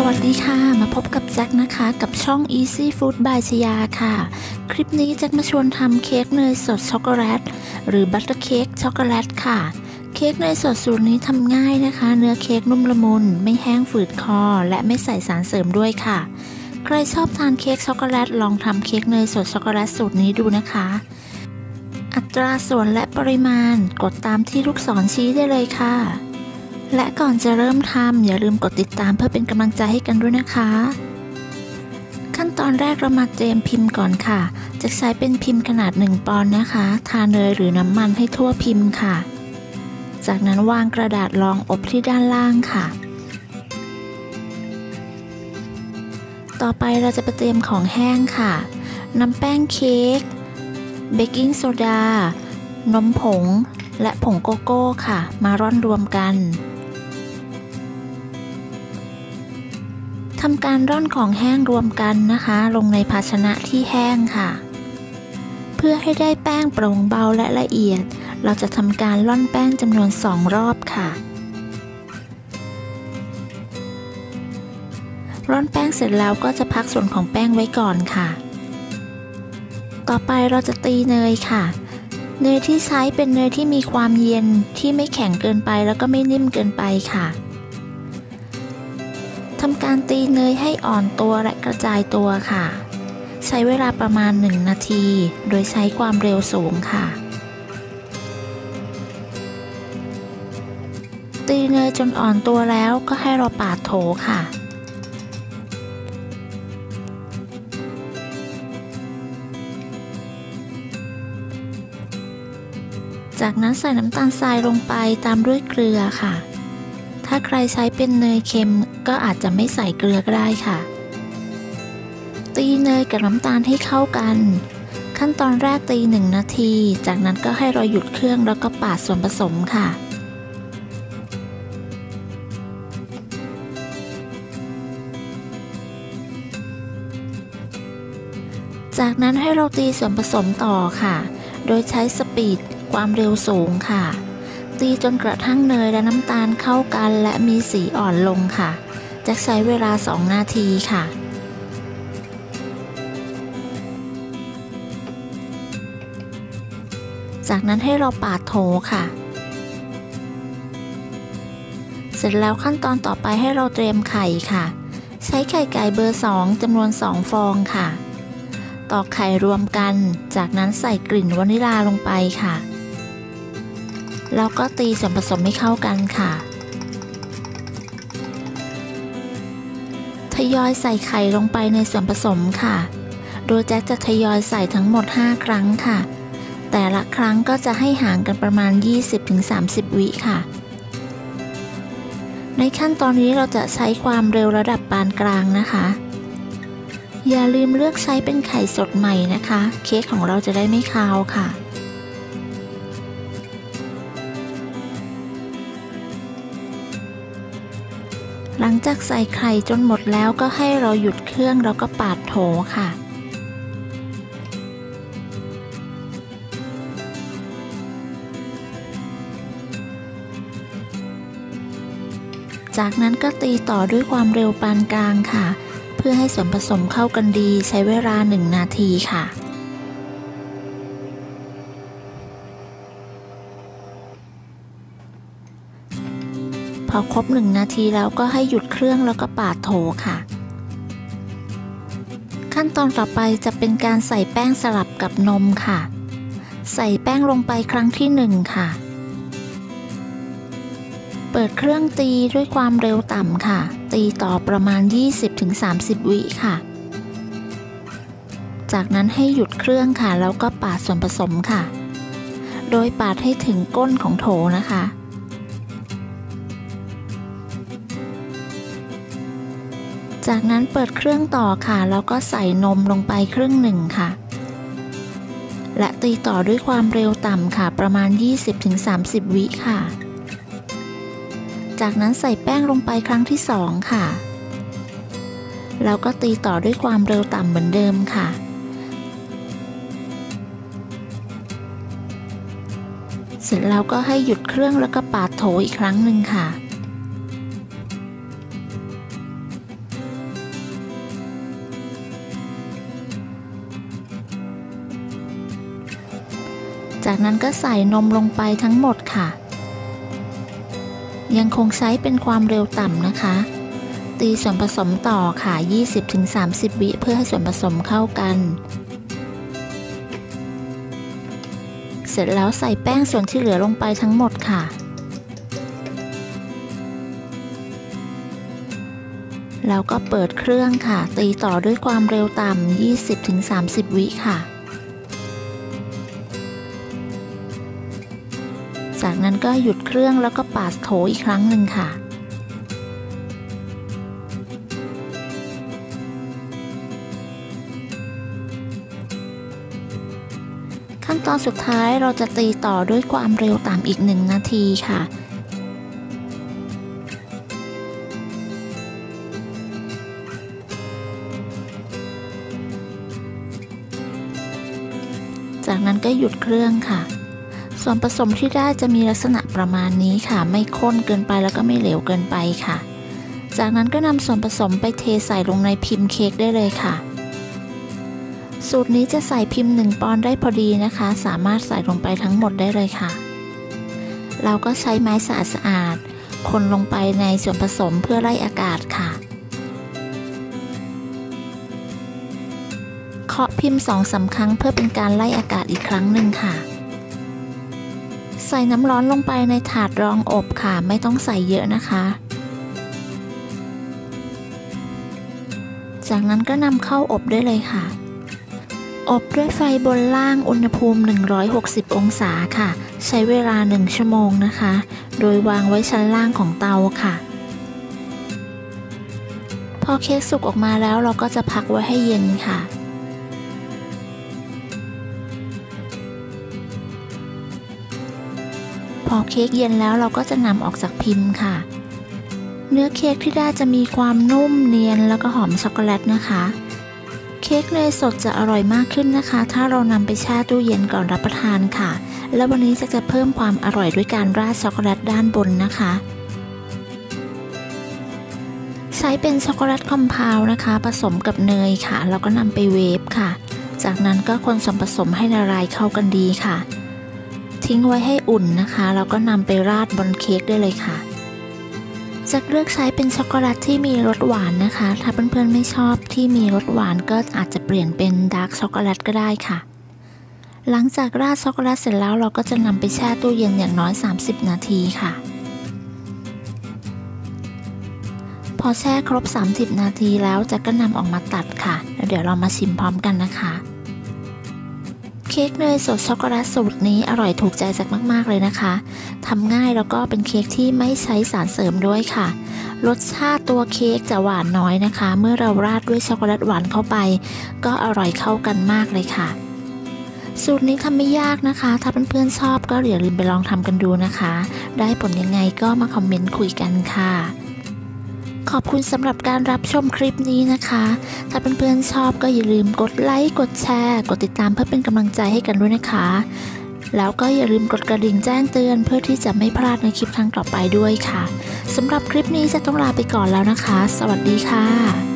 วัสดีค่ะมาพบกับแจ็คนะคะกับช่อง Easy Food by ชยาค่ะคลิปนี้แจ็คมาชวนทำเค้กเนยสดช็อกโกแลตหรือบัตเตอร์เค้กช็อกโกแลตค่ะเค้กเนยสดสูตรนี้ทำง่ายนะคะเนื้อเค้กนุ่มละมุนไม่แห้งฝืดคอและไม่ใส่สารเสริมด้วยค่ะใครชอบทานเค้กช็อกโกแลตลองทำเค้กเนยสดช็อกโกแลตสูตรนี้ดูนะคะอัตราส่วนและปริมาณกดตามที่ลูกศรชี้ได้เลยค่ะและก่อนจะเริ่มทำอย่าลืมกดติดตามเพื่อเป็นกำลังใจให้กันด้วยนะคะขั้นตอนแรกเรามาเตรียมพิมพ์ก่อนค่ะจะใช้เป็นพิมพ์ขนาด1 ปอนด์นะคะทาเนยหรือน้ำมันให้ทั่วพิมพ์ค่ะจากนั้นวางกระดาษรองอบที่ด้านล่างค่ะต่อไปเราจะไปเตรียมของแห้งค่ะนำแป้งเค้กเบกกิ้งโซดานมผงและผงโกโก้ค่ะมาร่อนรวมกันทำการร่อนของแห้งรวมกันนะคะลงในภาชนะที่แห้งค่ะเพื่อให้ได้แป้งโปร่งเบาและละเอียดเราจะทำการร่อนแป้งจำนวน2 รอบค่ะร่อนแป้งเสร็จแล้วก็จะพักส่วนของแป้งไว้ก่อนค่ะต่อไปเราจะตีเนยค่ะเนยที่ใช้เป็นเนยที่มีความเย็นที่ไม่แข็งเกินไปแล้วก็ไม่นิ่มเกินไปค่ะทำการตีเนยให้อ่อนตัวและกระจายตัวค่ะใช้เวลาประมาณ1 นาทีโดยใช้ความเร็วสูงค่ะตีเนยจนอ่อนตัวแล้วก็ให้เราปาดโถค่ะจากนั้นใส่น้ำตาลทรายลงไปตามด้วยเกลือค่ะถ้าใครใช้เป็นเนยเค็มก็อาจจะไม่ใส่เกลือก็ได้ค่ะตีเนยกับน้ำตาลให้เข้ากันขั้นตอนแรกตี1 นาทีจากนั้นก็ให้เราหยุดเครื่องแล้วก็ปาดส่วนผสมค่ะจากนั้นให้เราตีส่วนผสมต่อค่ะโดยใช้สปีดความเร็วสูงค่ะตีจนกระทั่งเนยและน้ำตาลเข้ากันและมีสีอ่อนลงค่ะจะใช้เวลา2 นาทีค่ะจากนั้นให้เราปาดโถค่ะเสร็จแล้วขั้นตอนต่อไปให้เราเตรียมไข่ค่ะใช้ไข่ไก่เบอร์2จำนวน2 ฟองค่ะตอกไข่รวมกันจากนั้นใส่กลิ่นวานิลาลงไปค่ะแล้วก็ตีส่วนผสมให้เข้ากันค่ะทยอยใส่ไข่ลงไปในส่วนผสมค่ะโดยแจ็คจะทยอยใส่ทั้งหมด5 ครั้งค่ะแต่ละครั้งก็จะให้ห่างกันประมาณ 20-30 วิค่ะในขั้นตอนนี้เราจะใช้ความเร็วระดับปานกลางนะคะอย่าลืมเลือกใช้เป็นไข่สดใหม่นะคะเค้กของเราจะได้ไม่คาวค่ะหลังจากใส่ไข่จนหมดแล้วก็ให้เราหยุดเครื่องแล้วก็ปาดโถค่ะจากนั้นก็ตีต่อด้วยความเร็วปานกลางค่ะเพื่อให้ส่วนผสมเข้ากันดีใช้เวลา1 นาทีค่ะพอครบ1 นาทีแล้วก็ให้หยุดเครื่องแล้วก็ปาดโถค่ะขั้นตอนต่อไปจะเป็นการใส่แป้งสลับกับนมค่ะใส่แป้งลงไปครั้งที่1ค่ะเปิดเครื่องตีด้วยความเร็วต่ำค่ะตีต่อประมาณ 20-30 วิค่ะจากนั้นให้หยุดเครื่องค่ะแล้วก็ปาดส่วนผสมค่ะโดยปาดให้ถึงก้นของโถนะคะจากนั้นเปิดเครื่องต่อค่ะแล้วก็ใส่นมลงไปครึ่ง1ค่ะและตีต่อด้วยความเร็วต่ำค่ะประมาณ 20-30 วิค่ะจากนั้นใส่แป้งลงไปครั้งที่2ค่ะแล้วก็ตีต่อด้วยความเร็วต่ำเหมือนเดิมค่ะเสร็จแล้วก็ให้หยุดเครื่องแล้วก็ปาดโถอีกครั้งหนึ่งค่ะ จากนั้นก็ใส่นมลงไปทั้งหมดค่ะยังคงใช้เป็นความเร็วต่ำนะคะตีส่วนผสมต่อค่ะ 20-30 วิเพื่อให้ส่วนผสมเข้ากันเสร็จแล้วใส่แป้งส่วนที่เหลือลงไปทั้งหมดค่ะแล้วก็เปิดเครื่องค่ะตีต่อด้วยความเร็วต่ำ 20-30 วิค่ะจากนั้นก็หยุดเครื่องแล้วก็ปาดโถอีกครั้งหนึ่งค่ะขั้นตอนสุดท้ายเราจะตีต่อด้วยความเร็วต่ำอีก1 นาทีค่ะจากนั้นก็หยุดเครื่องค่ะส่วนผสมที่ได้จะมีลักษณะประมาณนี้ค่ะไม่ข้นเกินไปแล้วก็ไม่เหลวเกินไปค่ะจากนั้นก็นำส่วนผสมไปเทใส่ลงในพิมพ์เค้กได้เลยค่ะสูตรนี้จะใส่พิมพ์1 ปอนด์ได้พอดีนะคะสามารถใส่ลงไปทั้งหมดได้เลยค่ะเราก็ใช้ไม้สะอาดๆคนลงไปในส่วนผสมเพื่อไล่อากาศค่ะเคาะพิมพ์ 2-3 ครั้งเพื่อเป็นการไล่อากาศอีกครั้งหนึ่งค่ะใส่น้ำร้อนลงไปในถาดรองอบค่ะไม่ต้องใส่เยอะนะคะจากนั้นก็นำเข้าอบได้เลยค่ะอบด้วยไฟบนล่างอุณหภูมิ160 องศาค่ะใช้เวลา1 ชั่วโมงนะคะโดยวางไว้ชั้นล่างของเตาค่ะพอเค้กสุกออกมาแล้วเราก็จะพักไว้ให้เย็นค่ะพอเค้กเย็นแล้วเราก็จะนำออกจากพิมพ์ค่ะเนื้อเค้กที่ได้จะมีความนุ่มเนียนแล้วก็หอมช็อกโกแลตนะคะเค้กเนยสดจะอร่อยมากขึ้นนะคะถ้าเรานำไปแช่ตู้เย็นก่อนรับประทานค่ะและวันนี้จะเพิ่มความอร่อยด้วยการราดช็อกโกแลตด้านบนนะคะใช้เป็นช็อกโกแลตคอมเพลด์นะคะผสมกับเนยค่ะแล้วก็นำไปเวฟค่ะจากนั้นก็คนส่วนผสมให้ละลายเข้ากันดีค่ะทิ้งไว้ให้อุ่นนะคะแล้วก็นำไปราดบนเค้กได้เลยค่ะจะเลือกใช้เป็นช็อกโกแลตที่มีรสหวานนะคะถ้าเพื่อนๆไม่ชอบที่มีรสหวานก็อาจจะเปลี่ยนเป็นดาร์กช็อกโกแลตก็ได้ค่ะหลังจากราดช็อกโกแลตเสร็จแล้วเราก็จะนำไปแช่ตู้เย็นอย่างน้อย30 นาทีค่ะพอแช่ครบ30 นาทีแล้วจะก็นำออกมาตัดค่ะแล้วเดี๋ยวเรามาชิมพร้อมกันนะคะเค้กเนยสดช็อกโกแลตสูตรนี้อร่อยถูกใจแจ็คมากๆเลยนะคะทำง่ายแล้วก็เป็นเค้กที่ไม่ใช้สารเสริมด้วยค่ะรสชาติตัวเค้กจะหวานน้อยนะคะเมื่อเราราดด้วยช็อกโกแลตหวานเข้าไปก็อร่อยเข้ากันมากเลยค่ะสูตรนี้ทำไม่ยากนะคะถ้าเพื่อนๆชอบก็อย่าลืมไปลองทำกันดูนะคะได้ผลยังไงก็มาคอมเมนต์คุยกันค่ะขอบคุณสำหรับการรับชมคลิปนี้นะคะถ้าเพื่อนๆชอบก็อย่าลืมกดไลค์กดแชร์กดติดตามเพื่อเป็นกำลังใจให้กันด้วยนะคะแล้วก็อย่าลืมกดกระดิ่งแจ้งเตือนเพื่อที่จะไม่พลาดในคลิปครั้งต่อไปด้วยค่ะสำหรับคลิปนี้จะต้องลาไปก่อนแล้วนะคะสวัสดีค่ะ